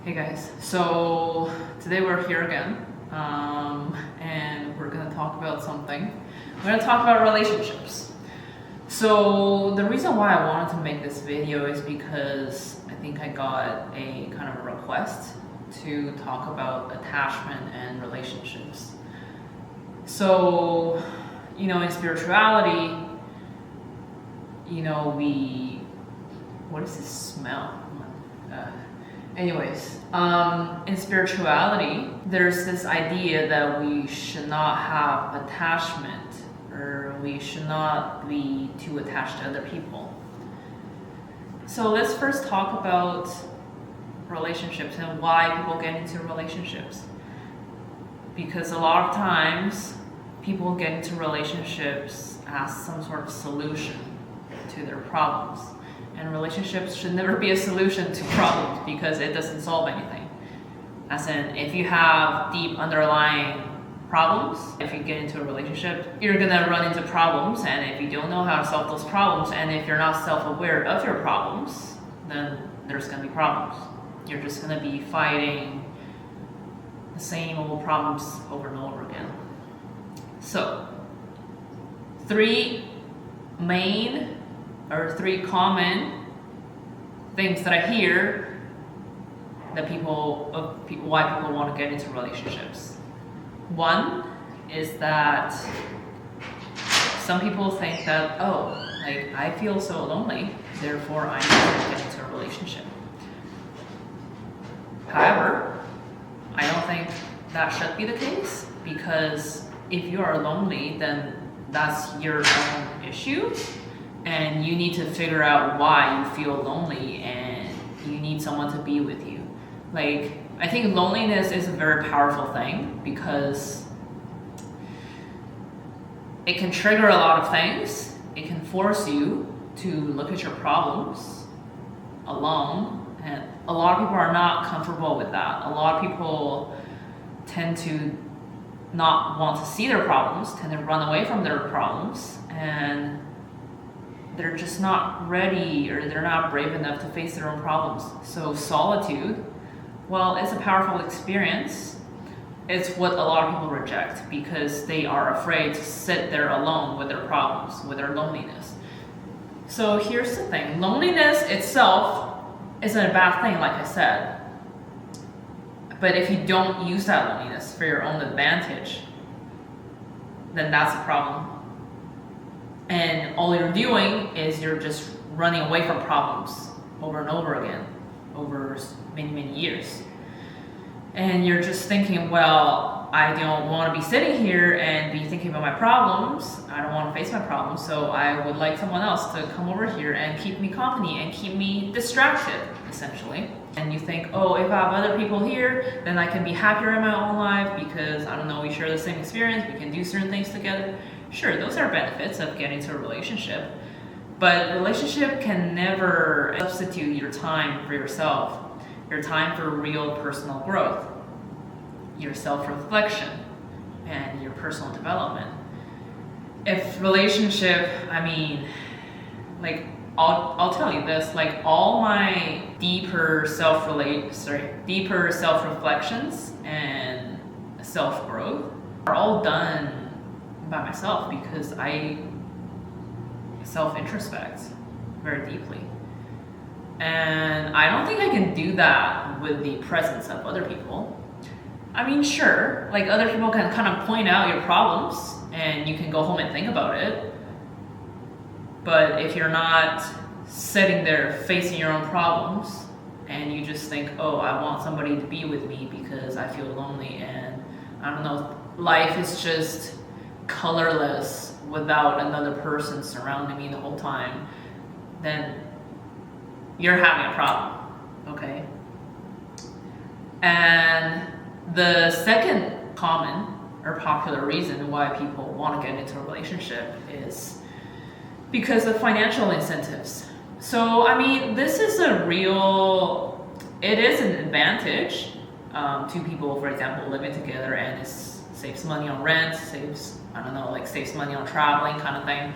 Hey guys, so today we're here again, and we're gonna talk about something. We're gonna talk about relationships. So the reason why I wanted to make this video is because I think I got a kind of a request to talk about attachment and relationships. So, in spirituality, what is this smell? In spirituality, there's this idea that we should not have attachment, or we should not be too attached to other people. So let's first talk about relationships and why people get into relationships. Because a lot of times, people get into relationships as some sort of solution to their problems. And relationships should never be a solution to problems because it doesn't solve anything. As in, if you have deep underlying problems, if you get into a relationship, you're gonna run into problems, and if you don't know how to solve those problems, and if you're not self-aware of your problems, then there's gonna be problems. You're just gonna be fighting the same old problems over and over again. So, three common things that I hear that why people want to get into relationships. One is that some people think that, I feel so lonely, therefore I need to get into a relationship. However, I don't think that should be the case, because if you are lonely, then that's your own issue. And you need to figure out why you feel lonely, and you need someone to be with you. I think loneliness is a very powerful thing because it can trigger a lot of things. It can force you to look at your problems alone, and a lot of people are not comfortable with that. A lot of people tend to not want to see their problems, tend to run away from their problems, and they're just not ready, or they're not brave enough to face their own problems. So solitude, well, it's a powerful experience. It's what a lot of people reject because they are afraid to sit there alone with their problems, with their loneliness. So here's the thing, loneliness itself isn't a bad thing, like I said. But if you don't use that loneliness for your own advantage, then that's a problem. And all you're doing is you're just running away from problems over and over again, over many, many years. And you're just thinking, well, I don't want to be sitting here and be thinking about my problems. I don't want to face my problems, so I would like someone else to come over here and keep me company and keep me distracted, essentially. And you think, if I have other people here, then I can be happier in my own life because, we share the same experience, we can do certain things together. Sure, those are benefits of getting into a relationship, but relationship can never substitute your time for yourself, your time for real personal growth, your self-reflection, and your personal development. If relationship, I'll tell you this, all my deeper self-reflections and self-growth are all done by myself because I self-introspect very deeply. And I don't think I can do that with the presence of other people. Sure, other people can kind of point out your problems and you can go home and think about it. But if you're not sitting there facing your own problems and you just think, I want somebody to be with me because I feel lonely and life is just colorless without another person surrounding me the whole time, then you're having a problem, okay? And the second common or popular reason why people want to get into a relationship is because of financial incentives. So, this is it is an advantage to people, for example, living together, and it saves money on rent, saves money on traveling kind of thing.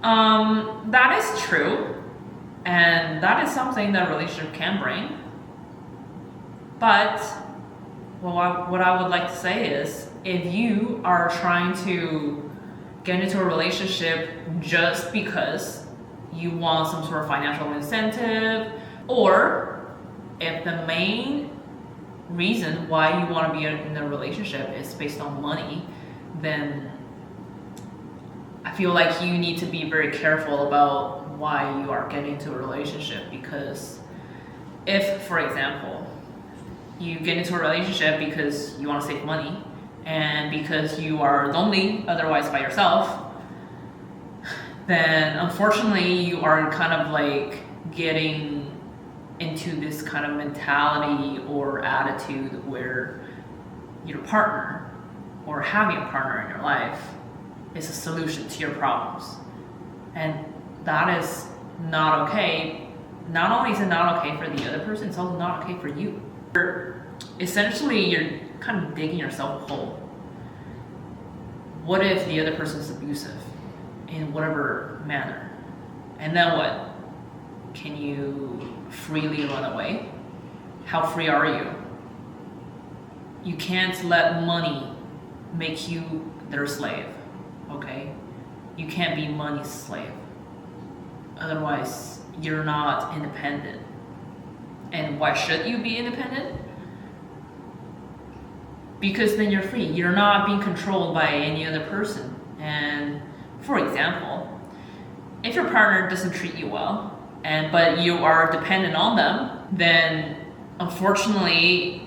That is true, and that is something that a relationship can bring. But what I would like to say is, if you are trying to get into a relationship just because you want some sort of financial incentive, or if the main reason why you want to be in a relationship is based on money, then I feel like you need to be very careful about why you are getting into a relationship. Because if, for example, you get into a relationship because you want to save money and because you are lonely otherwise by yourself, then unfortunately you are kind of like getting into this kind of mentality or attitude where your partner or having a partner in your life is a solution to your problems. And that is not okay. Not only is it not okay for the other person, it's also not okay for you. Essentially, you're kind of digging yourself a hole. What if the other person is abusive in whatever manner? And then what? Can you freely run away? How free are you? You can't let money make you their slave, okay? You can't be money's slave. Otherwise, you're not independent. And why should you be independent? Because then you're free. You're not being controlled by any other person. And for example, if your partner doesn't treat you well, but you are dependent on them, then unfortunately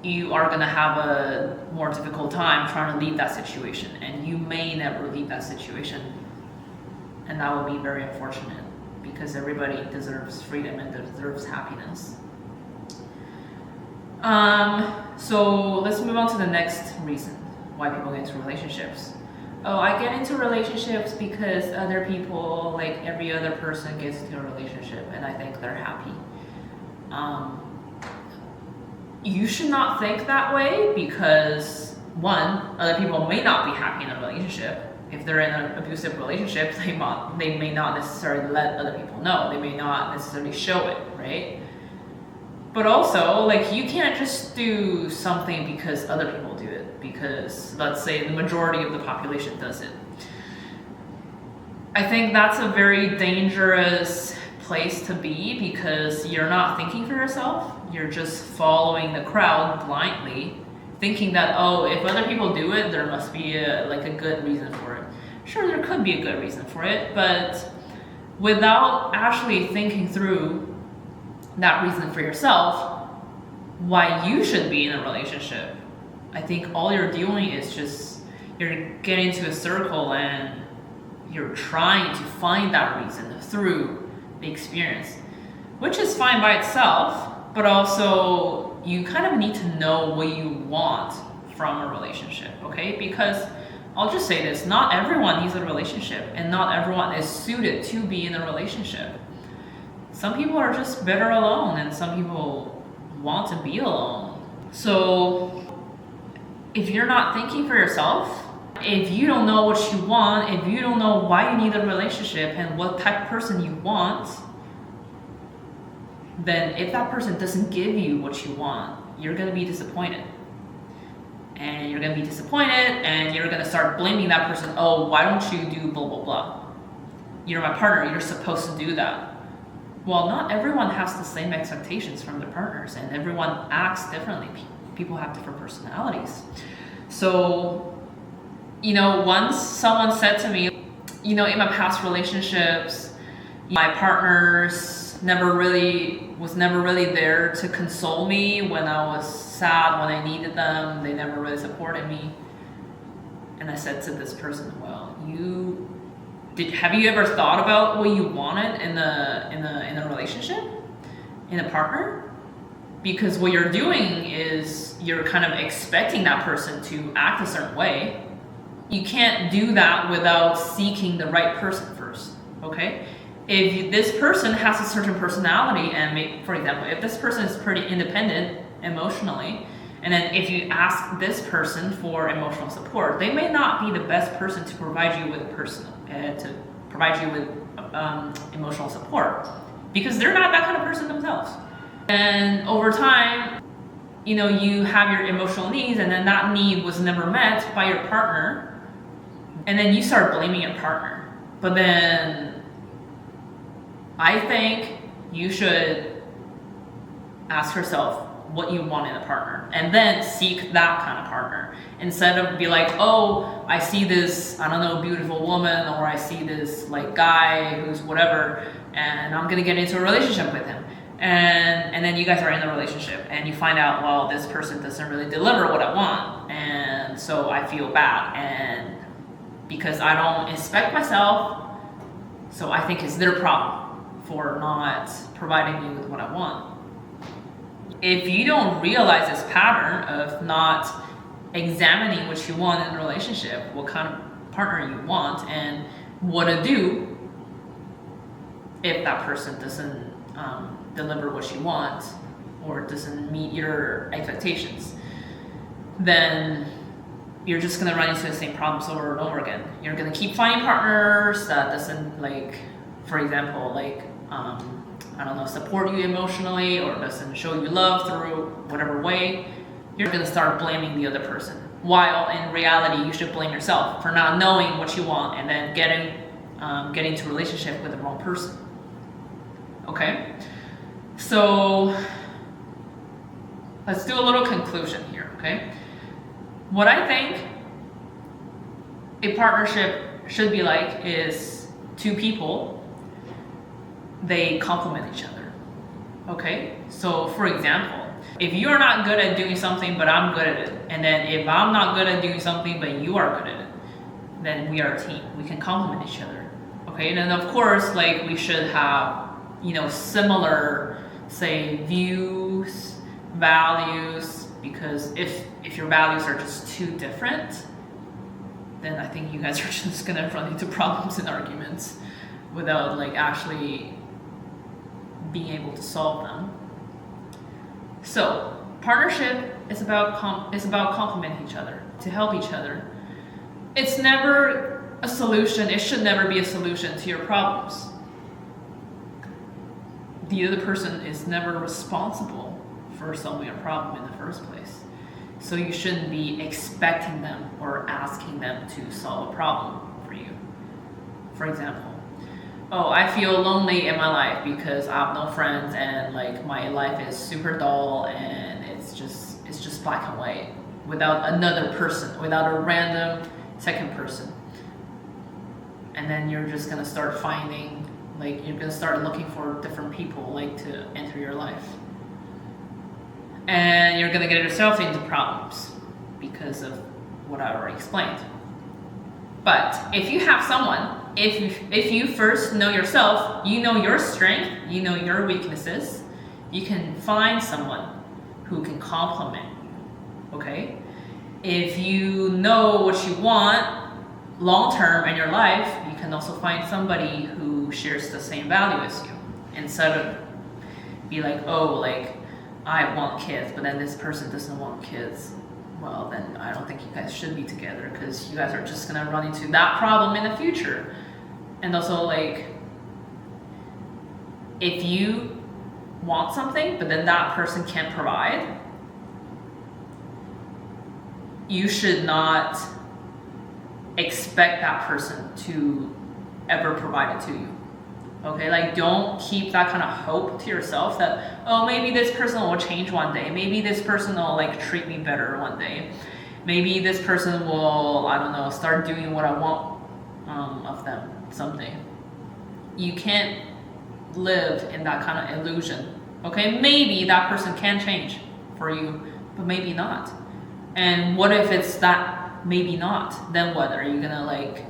you are going to have a more difficult time trying to leave that situation, and you may never leave that situation. And that would be very unfortunate, because everybody deserves freedom and deserves happiness. So let's move on to the next reason why people get into relationships. Oh, I get into relationships because other people, like every other person, gets into a relationship and I think they're happy. You should not think that way, because one, other people may not be happy in a relationship. If they're in an abusive relationship, they may not necessarily let other people know. They may not necessarily show it, right? But also, like, you can't just do something because other people do it, because let's say the majority of the population does it. I think that's a very dangerous place to be, because you're not thinking for yourself. You're just following the crowd blindly, thinking that, oh, if other people do it, there must be a good reason for it. Sure, there could be a good reason for it, but without actually thinking through that reason for yourself, why you should be in a relationship, I think all you're doing is just, you're getting into a circle and you're trying to find that reason through the experience, which is fine by itself, but also you kind of need to know what you want from a relationship, okay? Because I'll just say this, not everyone needs a relationship, and not everyone is suited to be in a relationship. Some people are just better alone, and some people want to be alone. So if you're not thinking for yourself, if you don't know what you want, if you don't know why you need a relationship and what type of person you want, then if that person doesn't give you what you want, you're going to be disappointed. And you're going to be disappointed, and you're going to start blaming that person. Oh, why don't you do blah, blah, blah? You're my partner, you're supposed to do that. Well, not everyone has the same expectations from their partners, and everyone acts differently. People have different personalities. So, once someone said to me, in my past relationships, my partners was never really there to console me when I was sad, when I needed them. They never really supported me. And I said to this person, well, have you ever thought about what you wanted in a relationship, in a partner? Because what you're doing is you're kind of expecting that person to act a certain way. You can't do that without seeking the right person first, okay? If this person has a certain personality, and for example, if this person is pretty independent emotionally, and then if you ask this person for emotional support, they may not be the best person to provide you with emotional support, because they're not that kind of person themselves. And over time, you have your emotional needs and then that need was never met by your partner, and then you start blaming your partner. But then I think you should ask yourself what you want in a partner, and then seek that kind of partner, instead of be like, oh, I see this, I don't know, beautiful woman, or I see this like guy who's whatever, and I'm gonna get into a relationship with him. And then you guys are in a relationship and you find out, well, this person doesn't really deliver what I want, and so I feel bad, and because I don't inspect myself, so I think it's their problem for not providing me with what I want. If you don't realize this pattern of not examining what you want in a relationship, what kind of partner you want, and what to do if that person doesn't deliver what you want or doesn't meet your expectations, then you're just gonna run into the same problems over and over again. You're gonna keep finding partners that doesn't, like, for example, like, I don't know, support you emotionally or doesn't show you love through whatever way. You're gonna start blaming the other person, while in reality you should blame yourself for not knowing what you want and then getting into a relationship with the wrong person. Okay, so let's do a little conclusion here. Okay, what I think a partnership should be like is two people, they complement each other. Okay, so for example, if you're not good at doing something but I'm good at it, and then if I'm not good at doing something but you are good at it, then we are a team. We can complement each other. Okay, and then of course, like, we should have, similar, say, views, values, because if your values are just too different, then I think you guys are just gonna run into problems and arguments without, like, actually being able to solve them. So partnership is about complementing each other, to help each other. It's never a solution. It should never be a solution to your problems. The other person is never responsible for solving a problem in the first place. So you shouldn't be expecting them or asking them to solve a problem for you. For example, oh, I feel lonely in my life because I have no friends, and like my life is super dull and it's just black and white without another person, without a random second person. And then you're just gonna start finding, like, you're gonna start looking for different people, like, to enter your life. And you're gonna get yourself into problems because of what I already explained. But if you have someone, if you first know yourself, you know your strength, you know your weaknesses, you can find someone who can complement you, okay? If you know what you want long-term in your life, you can also find somebody who shares the same value as you, instead of be like, oh, like, I want kids, but then this person doesn't want kids. Well, then I don't think you guys should be together, because you guys are just gonna run into that problem in the future. And also, like, if you want something, but then that person can't provide, you should not expect that person to ever provide it to you. Okay, like, don't keep that kind of hope to yourself that, oh, maybe this person will change one day. Maybe this person will, like, treat me better one day. Maybe this person will, I don't know, start doing what I want of them someday. You can't live in that kind of illusion. Okay, maybe that person can change for you, but maybe not. And what if it's that maybe not? Then what? Are you gonna, like,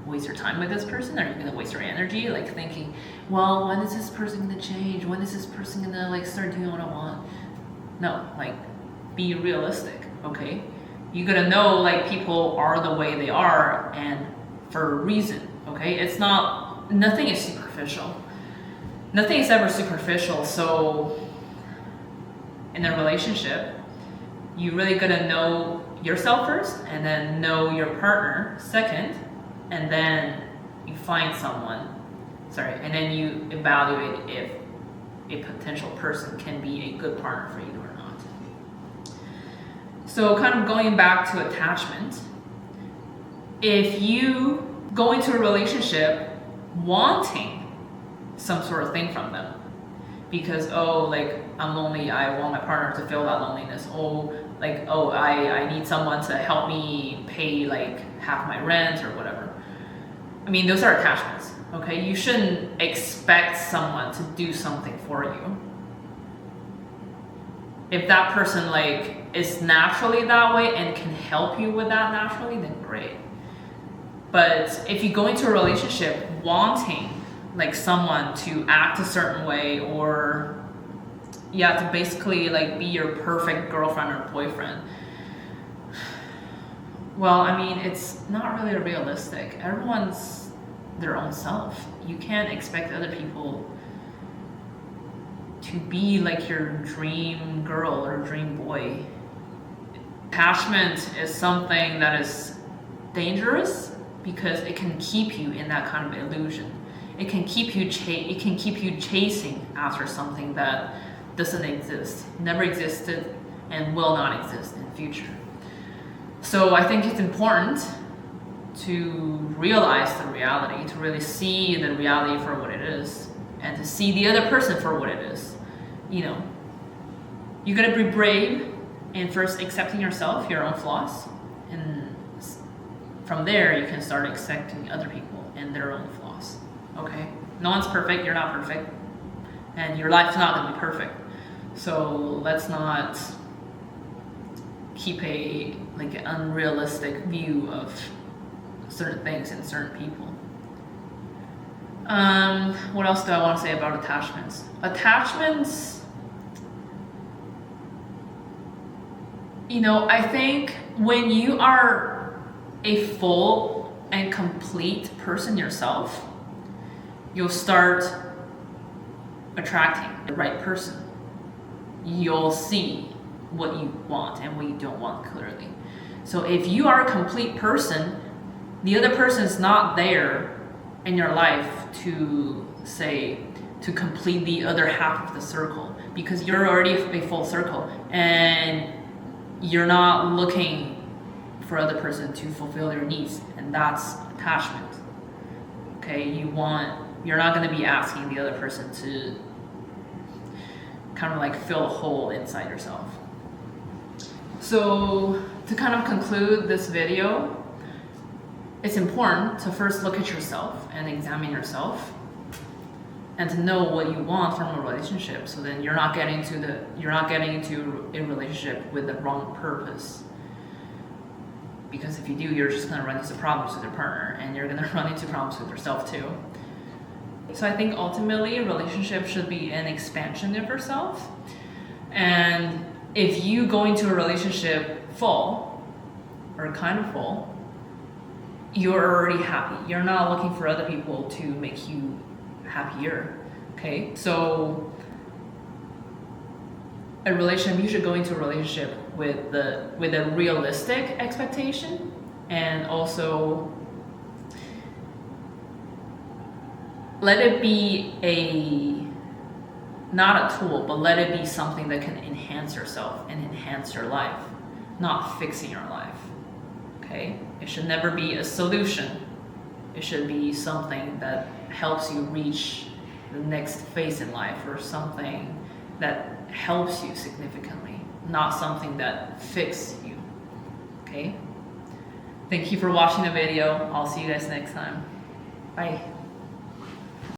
waste your time with this person? Are you gonna waste your energy, like, thinking, well, when is this person gonna change? When is this person gonna, like, start doing what I want? No, like, be realistic, okay? You gotta know, like, people are the way they are, and for a reason, okay? It's not, nothing is superficial. Nothing is ever superficial. So in a relationship, you really gotta know yourself first, and then know your partner second, and then you find someone, and then you evaluate if a potential person can be a good partner for you or not. So kind of going back to attachment, if you go into a relationship wanting some sort of thing from them, because like I'm lonely, I want my partner to feel that loneliness, I need someone to help me pay like half my rent or whatever. I mean, those are attachments, okay? You shouldn't expect someone to do something for you. If that person like is naturally that way and can help you with that naturally, then great. But if you go into a relationship wanting like someone to act a certain way, or to basically like be your perfect girlfriend or boyfriend, well, I mean, it's not really realistic. Everyone's their own self. You can't expect other people to be like your dream girl or dream boy. Attachment is something that is dangerous because it can keep you in that kind of illusion. It can keep you chasing after something that doesn't exist, never existed, and will not exist in the future. So I think it's important to realize the reality, to really see the reality for what it is, and to see the other person for what it is. You know, you gotta be brave in first accepting yourself, your own flaws, and from there you can start accepting other people and their own flaws. Okay? No one's perfect, you're not perfect, and your life's not gonna be perfect. So let's not keep an unrealistic view of certain things and certain people. What else do I want to say about attachments? Attachments, I think when you are a full and complete person yourself, you'll start attracting the right person. You'll see what you want and what you don't want clearly. So if you are a complete person, the other person is not there in your life to complete the other half of the circle, because you're already a full circle and you're not looking for other person to fulfill your needs, and that's attachment. Okay, you're not going to be asking the other person to kind of like fill a hole inside yourself. So to kind of conclude this video, it's important to first look at yourself and examine yourself, and to know what you want from a relationship, so then you're not getting into a relationship with the wrong purpose. Because if you do, you're just going to run into problems with your partner, and you're going to run into problems with yourself too. So I think ultimately a relationship should be an expansion of yourself. And if you go into a relationship full, or kind of full, you're already happy. You're not looking for other people to make you happier. Okay? So you should go into a relationship with a realistic expectation, and also let it be not a tool, but let it be something that can enhance yourself and enhance your life, not fixing your life. Okay? It should never be a solution. It should be something that helps you reach the next phase in life, or something that helps you significantly, not something that fixes you. Okay? Thank you for watching the video. I'll see you guys next time. Bye.